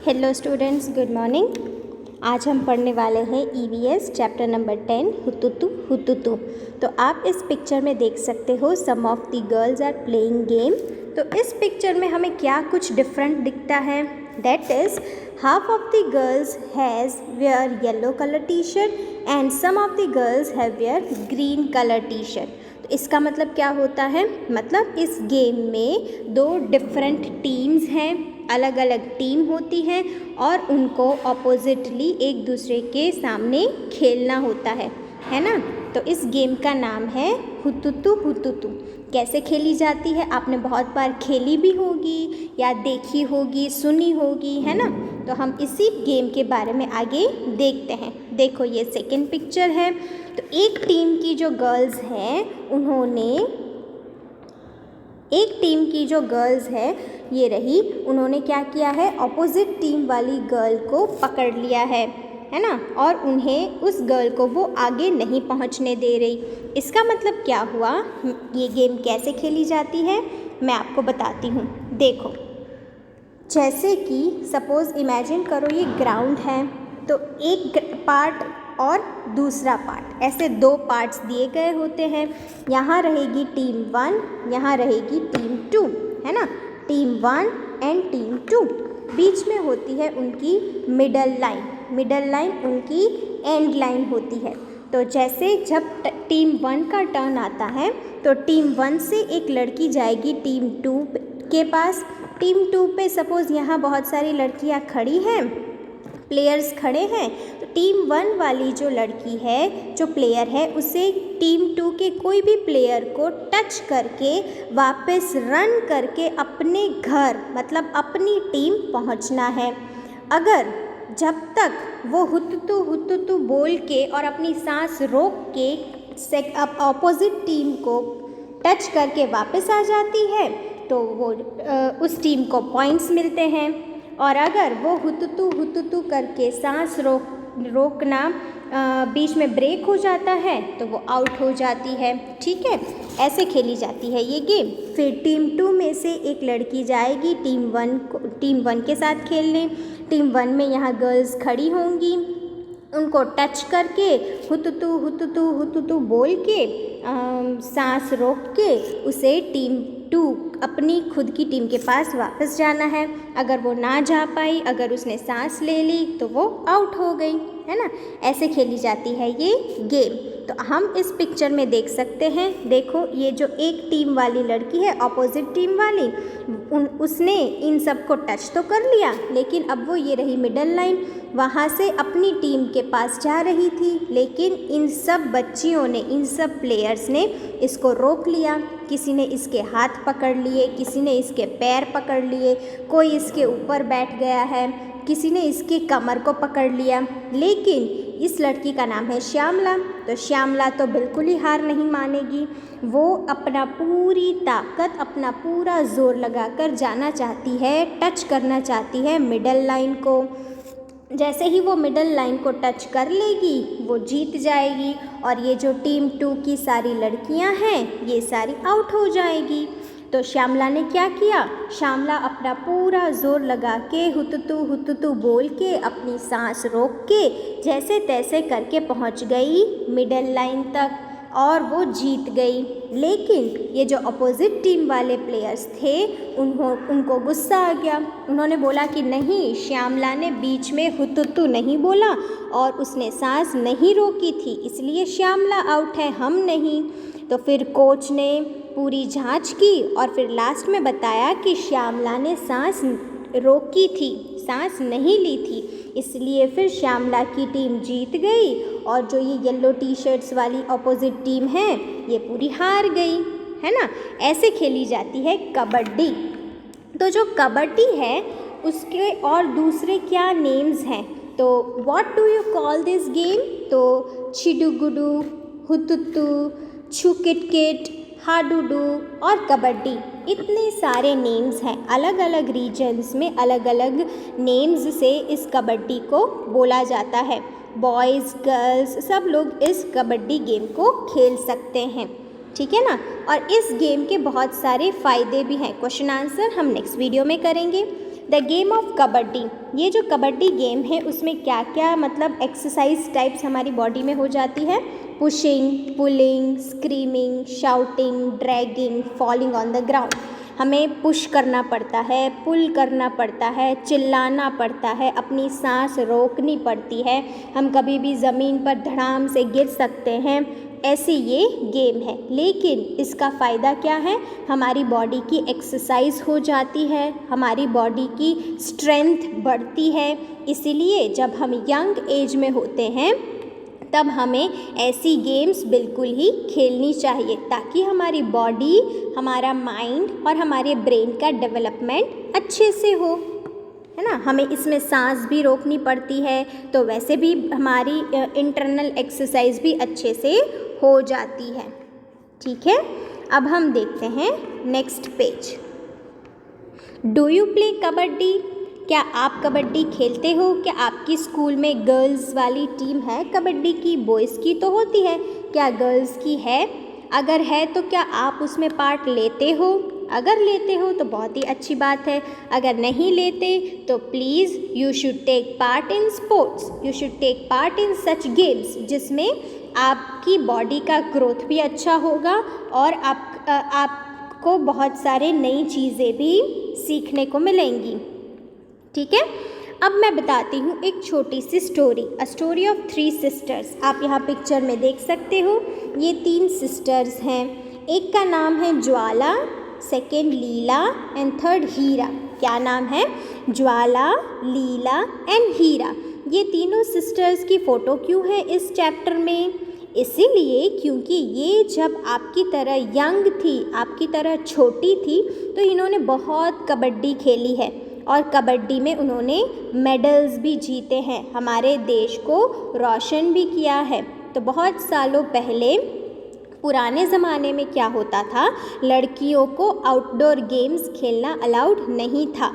Hello students, good morning. आज हम पढ़ने वाले हैं EVS chapter number 10 hututu hututu. तो आप इस पिक्चर में देख सकते हो some of the girls are playing game. तो इस पिक्चर में हमें क्या कुछ डिफरेंट दिखता है, that is half of the girls has wear yellow colour T shirt and some of the girls have wear green colour T shirt. तो इसका मतलब क्या होता है, मतलब इस गेम में दो डिफरेंट टीम्स हैं, अलग अलग टीम होती हैं और उनको अपोजिटली एक दूसरे के सामने खेलना होता है ना। तो इस गेम का नाम है हुतुतु हुतुतु। कैसे खेली जाती है आपने बहुत बार खेली भी होगी या देखी होगी, सुनी होगी, है ना। तो हम इसी गेम के बारे में आगे देखते हैं। देखो ये सेकंड पिक्चर है। तो एक टीम की जो गर्ल्स हैं ये रही, उन्होंने क्या किया है, अपोजिट टीम वाली गर्ल को पकड़ लिया है ना, और उन्हें उस गर्ल को वो आगे नहीं पहुंचने दे रही। इसका मतलब क्या हुआ, ये गेम कैसे खेली जाती है मैं आपको बताती हूँ। देखो, जैसे कि सपोज़ इमेजिन करो ये ग्राउंड है, तो एक पार्ट और दूसरा पार्ट, ऐसे दो पार्ट्स दिए गए होते हैं। यहाँ रहेगी टीम 1, यहाँ रहेगी टीम 2, है ना। टीम 1 एंड टीम 2, बीच में होती है उनकी मिडल लाइन उनकी एंड लाइन होती है। तो जैसे जब टीम 1 का टर्न आता है तो टीम 1 से एक लड़की जाएगी टीम 2 के पास। टीम 2 पे सपोज़ यहाँ बहुत सारी लड़कियाँ खड़ी हैं, प्लेयर्स खड़े हैं, तो टीम 1 वाली जो लड़की है, जो प्लेयर है, उसे टीम 2 के कोई भी प्लेयर को टच करके वापस रन करके अपने घर, मतलब अपनी टीम पहुंचना है। अगर जब तक वो हुतुतु हुतुतु बोल के और अपनी सांस रोक के अपोजिट टीम को टच करके वापस आ जाती है तो वो उस टीम को पॉइंट्स मिलते हैं। और अगर वो हुतुतु हुतुतु करके सांस रोकना बीच में ब्रेक हो जाता है तो वो आउट हो जाती है। ठीक है, ऐसे खेली जाती है ये गेम। फिर टीम 2 में से एक लड़की जाएगी टीम 1 के साथ खेलने। टीम 1 में यहाँ गर्ल्स खड़ी होंगी, उनको टच करके हुतुतु हुतुतु हुतुतु बोल के सांस रोक के उसे टीम 2 अपनी खुद की टीम के पास वापस जाना है। अगर वो ना जा पाई, अगर उसने सांस ले ली तो वो आउट हो गई, है ना। ऐसे खेली जाती है ये गेम। तो हम इस पिक्चर में देख सकते हैं, देखो ये जो एक टीम वाली लड़की है, अपोजिट टीम वाली, उसने इन सब को टच तो कर लिया, लेकिन अब वो ये रही मिडल लाइन, वहाँ से अपनी टीम के पास जा रही थी, लेकिन इन सब बच्चियों ने, इन सब प्लेयर्स ने इसको रोक लिया। किसी ने इसके हाथ पकड़ लिए, किसी ने इसके पैर पकड़ लिए, कोई इसके ऊपर बैठ गया है, किसी ने इसके कमर को पकड़ लिया। लेकिन इस लड़की का नाम है श्यामला। तो श्यामला तो बिल्कुल ही हार नहीं मानेगी, वो अपना पूरी ताकत, अपना पूरा ज़ोर लगाकर जाना चाहती है, टच करना चाहती है मिडल लाइन को। जैसे ही वो मिडल लाइन को टच कर लेगी वो जीत जाएगी, और ये जो टीम 2 की सारी लड़कियां हैं ये सारी आउट हो जाएगी। तो श्यामला ने क्या किया, श्यामला अपना पूरा ज़ोर लगा के हुतुतु हुतुतु बोल के अपनी सांस रोक के जैसे तैसे करके पहुंच गई मिडल लाइन तक और वो जीत गई। लेकिन ये जो अपोजिट टीम वाले प्लेयर्स थे उनको गुस्सा आ गया। उन्होंने बोला कि नहीं, श्यामला ने बीच में हुतुतु नहीं बोला और उसने सांस नहीं रोकी थी, इसलिए श्यामला आउट है, हम नहीं। तो फिर कोच ने पूरी जांच की और फिर लास्ट में बताया कि श्यामला ने सांस रोकी थी, सांस नहीं ली थी, इसलिए फिर श्यामला की टीम जीत गई और जो ये येलो टी शर्ट्स वाली अपोजिट टीम है ये पूरी हार गई, है ना। ऐसे खेली जाती है कबड्डी। तो जो कबड्डी है उसके और दूसरे क्या नेम्स हैं, तो what do you call this game, तो छिडुगुडू, हुतुतु, छुकिटकिट, हाडुडू और कबड्डी, इतने सारे नेम्स हैं। अलग अलग रीजन्स में अलग अलग नेम्स से इस कबड्डी को बोला जाता है। बॉयज़ गर्ल्स सब लोग इस कबड्डी गेम को खेल सकते हैं, ठीक है ना। और इस गेम के बहुत सारे फ़ायदे भी हैं। क्वेश्चन आंसर हम नेक्स्ट वीडियो में करेंगे। द गेम ऑफ कबड्डी, ये जो कबड्डी गेम है उसमें क्या क्या मतलब एक्सरसाइज टाइप्स हमारी बॉडी में हो जाती है? Pushing, pulling, screaming, shouting, dragging, falling on the ground. हमें पुश करना पड़ता है, पुल करना पड़ता है, चिल्लाना पड़ता है, अपनी सांस रोकनी पड़ती है, हम कभी भी ज़मीन पर धड़ाम से गिर सकते हैं। ऐसे ये गेम है, लेकिन इसका फ़ायदा क्या है? हमारी बॉडी की एक्सरसाइज हो जाती है, हमारी बॉडी की स्ट्रेंथ बढ़ती है। इसीलिए जब हम यंग एज में होते हैं तब हमें ऐसी गेम्स बिल्कुल ही खेलनी चाहिए, ताकि हमारी बॉडी, हमारा माइंड और हमारे ब्रेन का डेवलपमेंट अच्छे से हो, है ना। हमें इसमें सांस भी रोकनी पड़ती है, तो वैसे भी हमारी इंटरनल एक्सरसाइज भी अच्छे से हो जाती है। ठीक है, अब हम देखते हैं next page. Do you play kabaddi? क्या आप कबड्डी खेलते हो? क्या आपकी स्कूल में गर्ल्स वाली टीम है कबड्डी की? बॉयज़ की तो होती है, क्या गर्ल्स की है? अगर है तो क्या आप उसमें पार्ट लेते हो? अगर लेते हो तो बहुत ही अच्छी बात है, अगर नहीं लेते तो please you should take part in sports, you should take part in such games जिसमें आपकी बॉडी का ग्रोथ भी अच्छा होगा और आपको बहुत सारे नई चीज़ें भी सीखने को मिलेंगी। ठीक है, अब मैं बताती हूँ एक छोटी सी story, a story of 3 sisters. आप यहाँ पिक्चर में देख सकते हो, ये 3 सिस्टर्स हैं। एक का नाम है ज्वाला, सेकेंड लीला एंड थर्ड हीरा। क्या नाम है? ज्वाला, लीला एंड हीरा। ये तीनों सिस्टर्स की फ़ोटो क्यों है इस चैप्टर में? इसीलिए क्योंकि ये जब आपकी तरह यंग थी, आपकी तरह छोटी थी, तो इन्होंने बहुत कबड्डी खेली है और कबड्डी में उन्होंने मेडल्स भी जीते हैं, हमारे देश को रोशन भी किया है। तो बहुत सालों पहले पुराने ज़माने में क्या होता था, लड़कियों को आउटडोर गेम्स खेलना अलाउड नहीं था।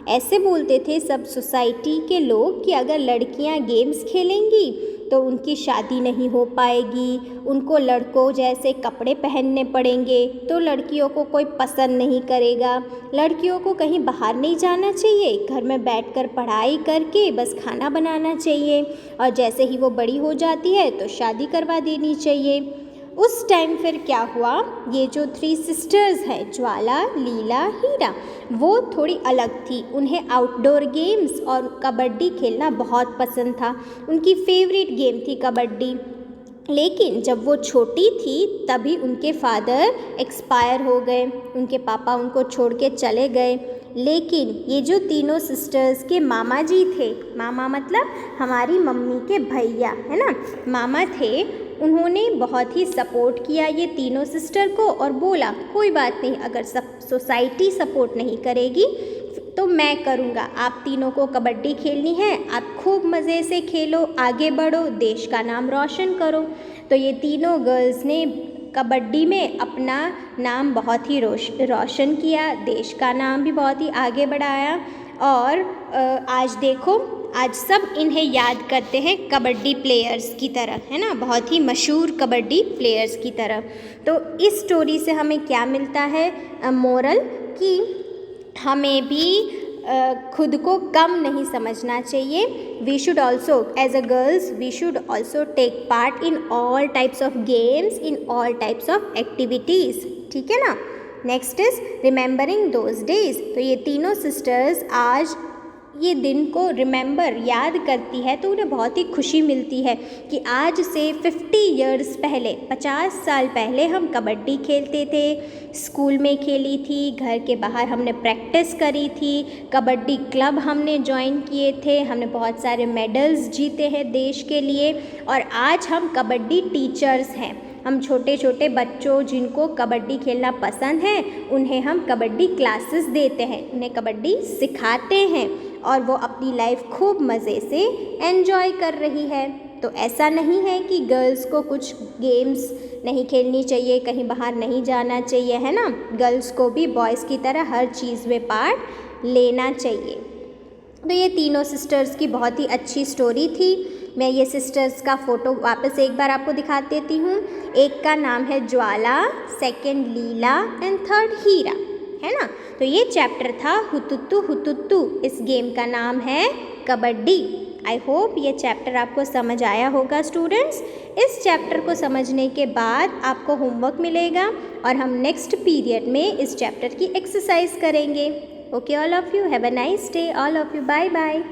ऐसे बोलते थे सब सोसाइटी के लोग कि अगर लड़कियां गेम्स खेलेंगी तो उनकी शादी नहीं हो पाएगी, उनको लड़कों जैसे कपड़े पहनने पड़ेंगे, तो लड़कियों को कोई पसंद नहीं करेगा, लड़कियों को कहीं बाहर नहीं जाना चाहिए, घर में बैठकर पढ़ाई करके बस खाना बनाना चाहिए, और जैसे ही वो बड़ी हो जाती है तो शादी करवा देनी चाहिए। उस टाइम फिर क्या हुआ, ये जो 3 सिस्टर्स हैं, ज्वाला, लीला, हीरा, वो थोड़ी अलग थी। उन्हें आउटडोर गेम्स और कबड्डी खेलना बहुत पसंद था, उनकी फेवरेट गेम थी कबड्डी। लेकिन जब वो छोटी थी तभी उनके फादर एक्सपायर हो गए, उनके पापा उनको छोड़ के चले गए। लेकिन ये जो तीनों सिस्टर्स के मामा जी थे, मामा मतलब हमारी मम्मी के भैया, है ना, मामा थे, उन्होंने बहुत ही सपोर्ट किया ये तीनों सिस्टर को और बोला कोई बात नहीं, अगर सब सोसाइटी सपोर्ट नहीं करेगी तो मैं करूँगा, आप तीनों को कबड्डी खेलनी है, आप खूब मज़े से खेलो, आगे बढ़ो, देश का नाम रोशन करो। तो ये तीनों गर्ल्स ने कबड्डी में अपना नाम बहुत ही रोशन किया, देश का नाम भी बहुत ही आगे बढ़ाया। और आज देखो, आज सब इन्हें याद करते हैं कबड्डी प्लेयर्स की तरह, है ना, बहुत ही मशहूर कबड्डी प्लेयर्स की तरह। तो इस स्टोरी से हमें क्या मिलता है मोरल, कि हमें भी खुद को कम नहीं समझना चाहिए। We should also as a girls we should also take part in all types of games, in all types of activities. ठीक है ना। Next is remembering those days. तो ये तीनों सिस्टर्स आज ये दिन को रिमेंबर याद करती है तो उन्हें बहुत ही खुशी मिलती है कि आज से 50 इयर्स पहले, 50 साल पहले हम कबड्डी खेलते थे, स्कूल में खेली थी, घर के बाहर हमने प्रैक्टिस करी थी, कबड्डी क्लब हमने ज्वाइन किए थे, हमने बहुत सारे मेडल्स जीते हैं देश के लिए, और आज हम कबड्डी टीचर्स हैं। हम छोटे छोटे बच्चों जिनको कबड्डी खेलना पसंद है उन्हें हम कबड्डी क्लासेस देते हैं, उन्हें कबड्डी सिखाते हैं और वो अपनी लाइफ खूब मज़े से एंजॉय कर रही है। तो ऐसा नहीं है कि गर्ल्स को कुछ गेम्स नहीं खेलनी चाहिए, कहीं बाहर नहीं जाना चाहिए, है ना। गर्ल्स को भी बॉयज़ की तरह हर चीज़ में पार्ट लेना चाहिए। तो ये तीनों सिस्टर्स की बहुत ही अच्छी स्टोरी थी। मैं ये सिस्टर्स का फ़ोटो वापस एक बार आपको दिखा देती हूँ। एक का नाम है ज्वाला, सेकंड लीला एंड थर्ड हीरा, है ना। तो ये चैप्टर था हुतुतु हुतुतु। इस गेम का नाम है कबड्डी। आई होप ये चैप्टर आपको समझ आया होगा स्टूडेंट्स। इस चैप्टर को समझने के बाद आपको होमवर्क मिलेगा और हम नेक्स्ट पीरियड में इस चैप्टर की एक्सरसाइज करेंगे। Okay all of you, have a nice day all of you, bye bye.